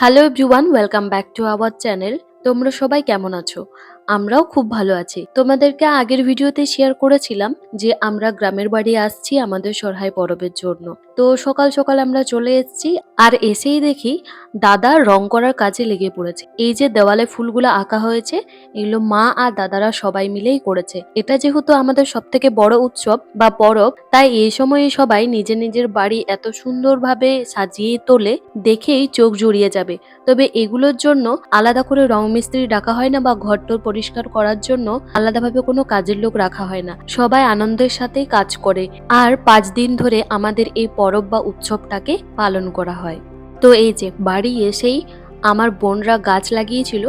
Hello everyone, welcome back to our channel. তোমরা সবাই কেমন আছো? আমরাও খুব ভালো আছি। তোমাদেরকে আগের ভিডিওতে শেয়ার করেছিলাম যে আমরা গ্রামের বাড়ি আসছি আমাদের সরহাই পরবের জন্য। তো সকাল সকাল আমরা চলে এসেছি, আর এসেই দেখি দাদা রং করার কাজে লেগে পড়েছে। এই যে দেওয়ালে ফুলগুলো আঁকা হয়েছে, এগুলো মা আর দাদারা সবাই মিলেই করেছে। এটা যেহেতু আমাদের সব থেকে বড় উৎসব বা পরব, তাই এই সময়ে সবাই নিজের নিজের বাড়ি এত সুন্দরভাবে সাজিয়ে তোলে, দেখেই চোখ জুড়িয়ে যাবে। তবে এগুলোর জন্য আলাদা করে রং মিস্ত্রি ডাকা হয় না, বা ঘরটর পরিষ্কার করার জন্য আলাদাভাবে কোনো কাজের লোক রাখা হয় না। সবাই আনন্দের সাথেই কাজ করে। আর 5 দিন ধরে আমাদের এই পরব বা উৎসবটাকে পালন করা হয়। তো এই যে বাড়ি এসেই আমার বোনরা গাছ লাগিয়েছিল,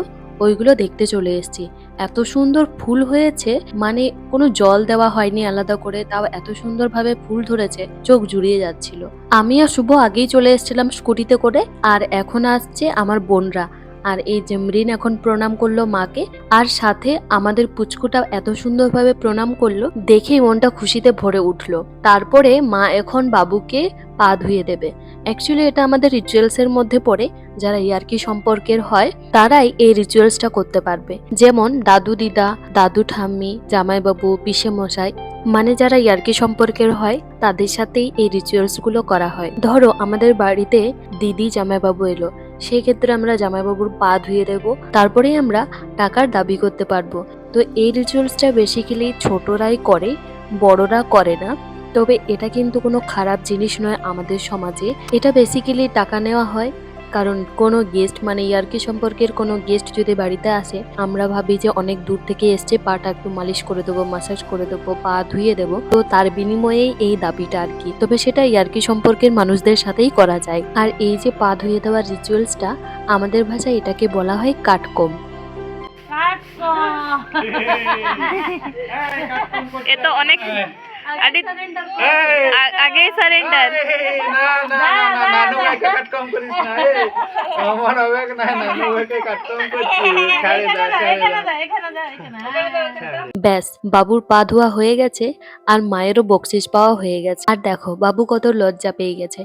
ওইগুলো দেখতে চলে এসেছি। এত সুন্দর ফুল হয়েছে, মানে কোনো জল দেওয়া হয়নি আলাদা করে, তাও এত সুন্দরভাবে ফুল ধরেছে, চোখ জুড়িয়ে যাচ্ছিল। আমি আর শুভ আগেই চলে এসেছিলাম স্কুটিতে করে, আর এখন আসছে আমার বোনরা। আর এই যে মৃণ এখন প্রণাম করলো মাকে, আর সাথে আমাদের পুচকুটা এত সুন্দরভাবে প্রণাম করলো, দেখেই মনটা খুশিতে ভরে উঠলো। তারপরে মা এখন বাবুকে পা ধুয়ে দেবে। অ্যাকচুয়ালি এটা আমাদের রিচুয়ালস এর মধ্যে পড়ে। যারা ইয়ার্কি সম্পর্কের হয় তারাই এই রিচুয়ালসটা করতে পারবে। যেমন দাদু দিদা, দাদু ঠাম্মি, জামাইবাবু, পিসে মশাই, মানে যারা ইয়ার্কি সম্পর্কের হয় তাদের সাথেই এই রিচুয়ালস গুলো করা হয়। ধরো আমাদের বাড়িতে দিদি জামাইবাবু এলো, সেই ক্ষেত্রে আমরা জামাইবাবুর পা ধুয়ে দেব, তারপরেই আমরা টাকার দাবি করতে পারবো। তো এই রিচুয়ালসটা বেসিক্যালি ছোটরাই করে, বড়রা করে না। তবে এটা কিন্তু কোনো খারাপ জিনিস নয় আমাদের সমাজে। এটা বেসিক্যালি টাকা নেওয়া হয়, কারণ কোনো গেস্ট, মানে ইয়ার্কি সম্পর্কের কোনো গেস্ট যদি বাড়িতে আসে, আমরা ভাবি যে অনেক দূর থেকে এসছে, পাটা একটু মালিশ করে দেবো, মাসাজ করে দেবো, পা ধুয়ে দেবো, তো তার বিনিময়েই এই দাবিটা আর কি। তবে সেটা ইয়ার্কি সম্পর্কের মানুষদের সাথেই করা যায়। আর এই যে পা ধুয়ে দেওয়ার রিচুয়ালসটা, আমাদের ভাষায় এটাকে বলা হয় কাটকম। এ তো অনেক আগেই সারেন্ডার। ব্যাস, বাবুর পা ধোয়া হয়ে গেছে, আর মায়েরও বকশিস পাওয়া হয়ে গেছে। আর দেখো বাবু কত লজ্জা পেয়ে গেছে,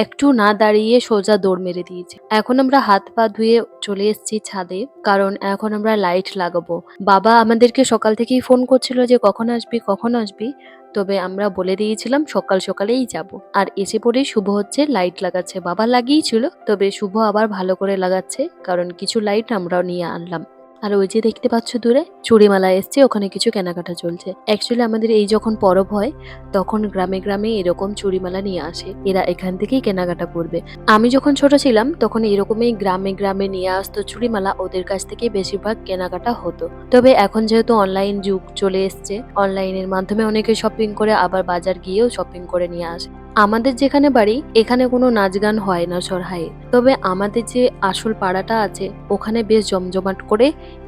একটু না দাঁড়িয়ে সোজা দৌড় মেরে দিয়েছে। এখন আমরা হাত পা ধুয়ে চলে এসেছি ছাদে, কারণ এখন আমরা লাইট লাগাবো। বাবা আমাদেরকে সকাল থেকেই ফোন করছিল যে কখন আসবি কখন আসবি, তবে আমরা বলে দিয়েছিলাম সকাল সকালেই যাব। আর এসে পড়েই শুভ হচ্ছে লাইট লাগাচ্ছে। বাবা লাগিয়েছিল, তবে শুভ আবার ভালো করে লাগাচ্ছে, কারণ কিছু লাইট আমরাও নিয়ে আনলাম। আর ওই যে দেখতে পাচ্ছ দূরে চুড়িমালা এসছে, ওখানে কিছু কেনাকাটা চলছে। অ্যাকচুয়ালি আমাদের এই যখন পরব হয় তখন গ্রামে গ্রামে এরকম চুড়িমালা নিয়ে আসে, এরা এখান থেকেই কেনাকাটা করবে। আমি যখন ছোট ছিলাম তখন এরকমই গ্রামে গ্রামে নিয়ে আসতো চুড়িমালা, ওদের কাছ থেকে বেশিরভাগ কেনাকাটা হতো। তবে এখন যেহেতু অনলাইন যুগ চলে এসছে, অনলাইনের মাধ্যমে অনেকে শপিং করে, আবার বাজার গিয়েও শপিং করে নিয়ে আসে। আমাদের যেখানে বাড়ি এখানে কোনো নাচ গান হয় না সরহায়ে, তবে আমাদের যে আসল পাড়াটা আছে ওখানে বেশ জমজমাট করে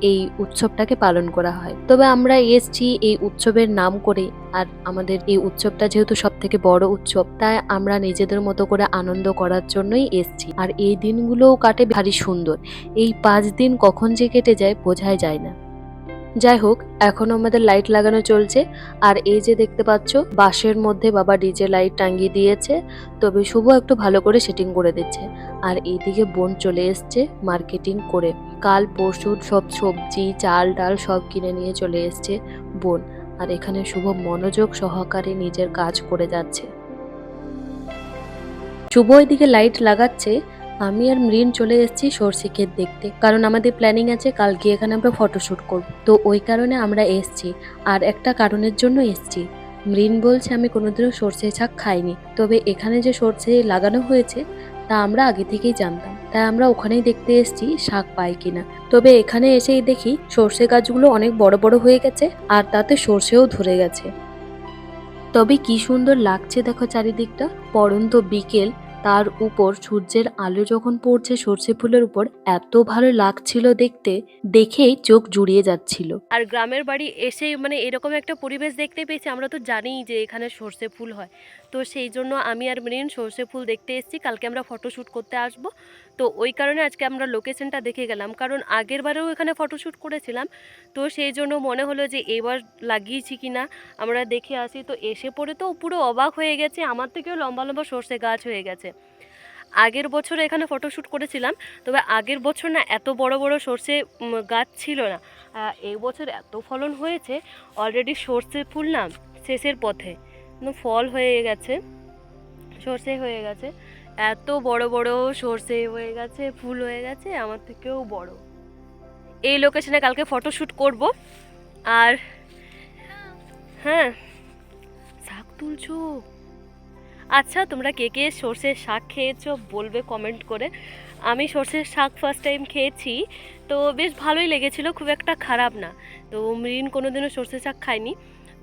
এই উৎসবটাকে পালন করা হয়। তবে আমরা এসছি এই উৎসবের নাম করে, আর আমাদের এই উৎসবটা যেহেতু সব থেকে বড় উৎসব, তাই আমরা নিজেদের মতো করে আনন্দ করার জন্যই এসছি। আর এই দিনগুলোও কাটে ভারী সুন্দর। এই 5 দিন কখন যে কেটে যায় বোঝাই যায় না। যাই হোক, এখনো আমাদের লাইট লাগানো চলছে। আর এই যে দেখতে পাচ্ছ বাঁশের মধ্যে বাবা ডিজে লাইট টাঙ্গিয়ে দিয়েছে, তবে শুভ একটু ভালো করে সেটিং করে দিচ্ছে। আর এইদিকে বোন চলে এসছে মার্কেটিং করে, কাল পরশু সব সবজি চাল ডাল সব কিনে নিয়ে চলে এসছে বোন। আর এখানে শুভ মনোযোগ সহকারে নিজের কাজ করে যাচ্ছে। শুভ এদিকে লাইট লাগাচ্ছে, আমি আর মৃণ চলে এসেছি সরষে ক্ষেত দেখতে, কারণ আমাদের প্ল্যানিং আছে কালকে এখানে আমরা ফটোশুট করব। তো ওই কারণে আমরা এসেছি। আর একটা কারণের জন্য এসেছি, মৃণ বলছে আমি কোনোদিনও সরষে শাক খাইনি, তবে এখানে যে সরষে লাগানো হয়েছে তা আমরা আগে থেকেই জানতাম, তাই আমরা ওখানেই দেখতে এসেছি শাক পাই কিনা। তবে এখানে এসেই দেখি সরষে গাছগুলো অনেক বড় বড় হয়ে গেছে, আর তাতে সরষেও ধরে গেছে। তবে কি সুন্দর লাগছে দেখো চারিদিকটা, পড়ন্ত বিকেল, তার উপর সূর্যের আলো যখন পড়ছে সর্ষে ফুলের উপর, এত ভালো লাগছিল দেখতে, দেখেই চোখ জুড়িয়ে যাচ্ছিল। আর গ্রামের বাড়ি এসে মানে এরকম একটা পরিবেশ দেখতে পেয়েছি, আমরা তো জানিই যে এখানে সর্ষে ফুল হয়, তো সেই জন্য আমি আর মৃণ সর্ষে ফুল দেখতে এসেছি, কালকে আমরা ফটোশ্যুট করতে আসব। তো ওই কারণে আজকে আমরা লোকেশনটা দেখে গেলাম, কারণ আগের বারেও এখানে ফটোশ্যুট করেছিলাম, তো সেই জন্য মনে হলো যে এবার লাগিয়েছি কিনা আমরা দেখে আসি। তো এসে পড়ে তো পুরো অবাক হয়ে গেছে, আমার থেকেও লম্বা লম্বা সর্ষে গাছ হয়ে গেছে। আগের বছর এখানে ফটোশ্যুট করেছিলাম, তবে আগের বছর না এত বড় বড় সর্ষে গাছ ছিল না। এই বছর এত ফলন হয়েছে, অলরেডি সর্ষে ফুল না শেষের পথে, ফল হয়ে গেছে, সর্ষে হয়ে গেছে, এত বড় বড় সর্ষে হয়ে গেছে, ফুল হয়ে গেছে, আমার থেকেও বড়। এই লোকেশনে কালকে ফটোশ্যুট করব। আর হ্যাঁ, শাক তুলছো? আচ্ছা, তোমরা কে কে সর্ষের শাক খেয়েছো বলবে কমেন্ট করে। আমি সর্ষের শাক ফার্স্ট টাইম খেয়েছি, তো বেশ ভালোই লেগেছিল, খুব একটা খারাপ না। তো মৃণ কোনোদিনও সর্ষে শাক খায়নি,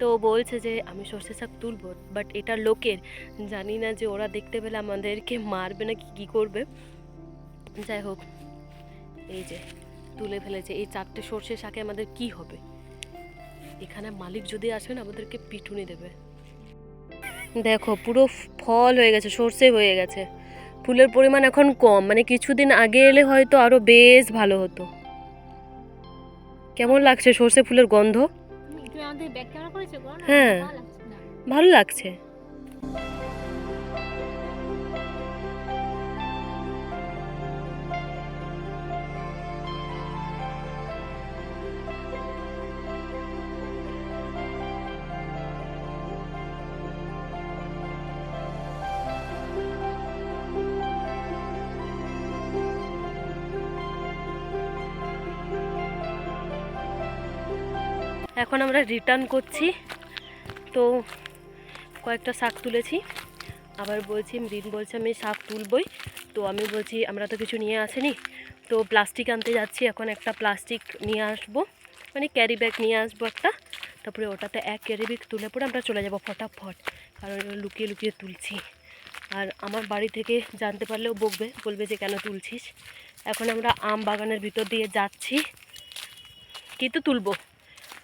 তো বলছে যে আমি সর্ষে শাক তুলবো, বাট এটা লোকের, জানি না যে ওরা দেখতে পেলে আমাদেরকে মারবে না কি করবে। যাই হোক, এই যে তুলে ফেলেছে। এই 4টে সর্ষে শাকে আমাদের কি হবে? এখানে মালিক যদি আসেন আমাদেরকে পিটুনি দেবে। দেখো পুরো ফল হয়ে গেছে, সর্ষে হয়ে গেছে। ফুলের পরিমাণ এখন কম, মানে কিছুদিন আগে এলে হয়তো আরো বেশ ভালো হতো। কেমন লাগছে সর্ষে ফুলের গন্ধ? হ্যাঁ, ভালো লাগছে। এখন আমরা রিটার্ন করছি, তো কয়েকটা শাক তুলেছি, আবার বলছি মৃণ বলছে আমি শাক তুলবই, তো আমি বলছি আমরা তো কিছু নিয়ে আসিনি, তো প্লাস্টিক আনতে যাচ্ছি। এখন একটা প্লাস্টিক নিয়ে আসবো, মানে ক্যারি ব্যাগ নিয়ে আসবো একটা, তারপরে ওটাতে এক ক্যারি ব্যাগ তুলে পরে আমরা চলে যাব ফটাফট, কারণ লুকিয়ে লুকিয়ে তুলছি। আর আমার বাড়ি থেকে জানতে পারলেও বলবে যে কেন তুলছিস। এখন আমরা আম বাগানের ভিতর দিয়ে যাচ্ছি, কিন্তু তুলবো,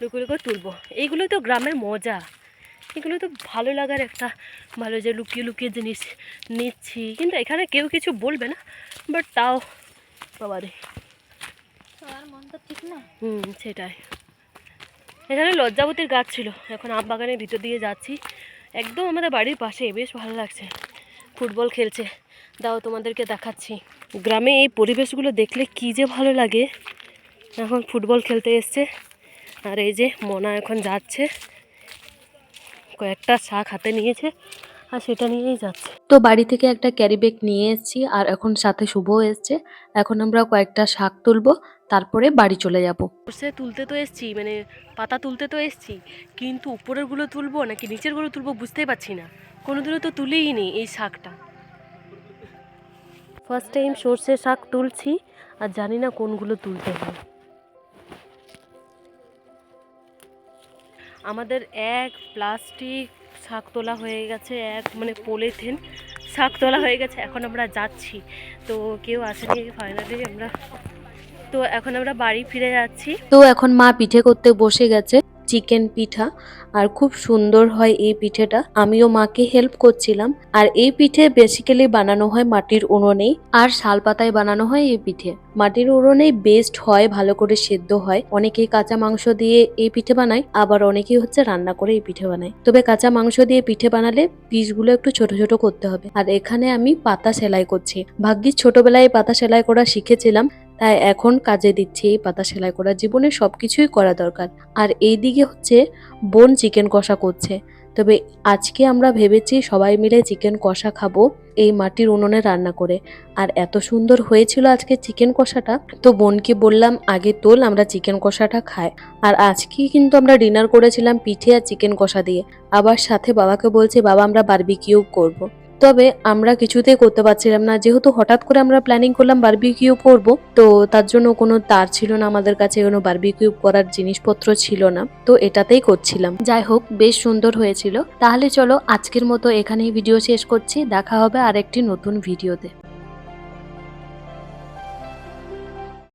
লুকিয়ে লুকিয়ে তুলবো। এইগুলোই তো গ্রামের মজা, এগুলো তো ভালো লাগার একটা ভালো, যে লুকিয়ে লুকিয়ে জিনিস নিচ্ছি, কিন্তু এখানে কেউ কিছু বলবে না, বাট তাও বাবারে মন তো ঠিক না। সেটাই। এখানে লজ্জাবতীর গাছ ছিল, এখন আম বাগানের ভিতর দিয়ে যাচ্ছি, একদম আমাদের বাড়ির পাশে, বেশ ভালো লাগছে। ফুটবল খেলছে, দাও তোমাদেরকে দেখাচ্ছি। গ্রামে এই পরিবেশগুলো দেখলে কি যে ভালো লাগে। এখন ফুটবল খেলতে এসছে, আর এই যে মনা এখন যাচ্ছে, কয়েকটা শাক হাতে নিয়েছে আর সেটা নিয়েই যাচ্ছে। তো বাড়ি থেকে একটা ক্যারি ব্যাগ নিয়ে এসেছি, আর এখন সাথে শুভও এসছে। এখন আমরা কয়েকটা শাক তুলবো, তারপরে বাড়ি চলে যাব। সর্ষে তুলতে তো এসছি, মানে পাতা তুলতে তো এসছি, কিন্তু উপরের গুলো তুলবো নাকি নিচের গুলো তুলবো বুঝতেই পারছি না। কোনোদিনও তো তুলেই নি এই শাকটা, ফার্স্ট টাইম সর্ষে শাক তুলছি, আর জানি না কোনগুলো তুলতে হয়। আমাদের এক প্লাস্টিক শাক তোলা হয়ে গেছে, এক মানে পলিথিন শাক তোলা হয়ে গেছে। এখন আমরা যাচ্ছি, তো কেউ আসেনি ফাইনালি আমরা, তো এখন আমরা বাড়ি ফিরে যাচ্ছি। তো এখন মা পিঠে করতে বসে গেছে, চিকেন পিঠা, আর খুব সুন্দর হয় এই পিঠেটা। আমিও মাকে হেল্প করছিলাম। আর এই পিঠে বেসিক্যালি বানানো হয় মাটির উনুনেই, আর শাল পাতায় বানানো হয় এই পিঠে। মাটির উনুনেই বেস্ট হয়, ভালো করে সেদ্ধ হয়। অনেকেই কাঁচা মাংস দিয়ে এই পিঠে বানায়, আবার অনেকেই হচ্ছে রান্না করে এই পিঠে বানায়। তবে কাঁচা মাংস দিয়ে পিঠে বানালে পিসগুলো একটু ছোট ছোট করতে হবে। আর এখানে আমি পাতা সেলাই করছি, ভাগ্যিস ছোটবেলায় পাতা সেলাই করা শিখেছিলাম, তাই এখন কাজে দিচ্ছি এই পাতা সেলাই করা। জীবনে সবকিছুই করা দরকার। আর এইদিকে হচ্ছে বোন চিকেন কষা করছে। তবে আজকে আমরা ভেবেছি সবাই মিলে চিকেন কষা খাবো এই মাটির উনুনে রান্না করে। আর এত সুন্দর হয়েছিল আজকে চিকেন কষাটা, তো বোনকে বললাম আগে তোল, আমরা চিকেন কষাটা খাই। আর আজকে কিন্তু আমরা ডিনার করেছিলাম পিঠে আর চিকেন কষা দিয়ে। আবার সাথে বাবাকে বলছি বাবা আমরা বারবিকিউ করব। তবে আমরা কিছুতেই করতে পারছিলাম না, যেহেতু হঠাৎ করে আমরা প্ল্যানিং করলাম বারবিকিউ করব, তো তার জন্য কোনো তার ছিল না আমাদের কাছে, কোনো বারবিকিউ করার জিনিসপত্র ছিল না, তো এটাতেই করছিলাম। যাই হোক, বেশ সুন্দর হয়েছিল। তাহলে চলো আজকের মতো এখানেই ভিডিও শেষ করছি, দেখা হবে আরেকটি নতুন ভিডিওতে।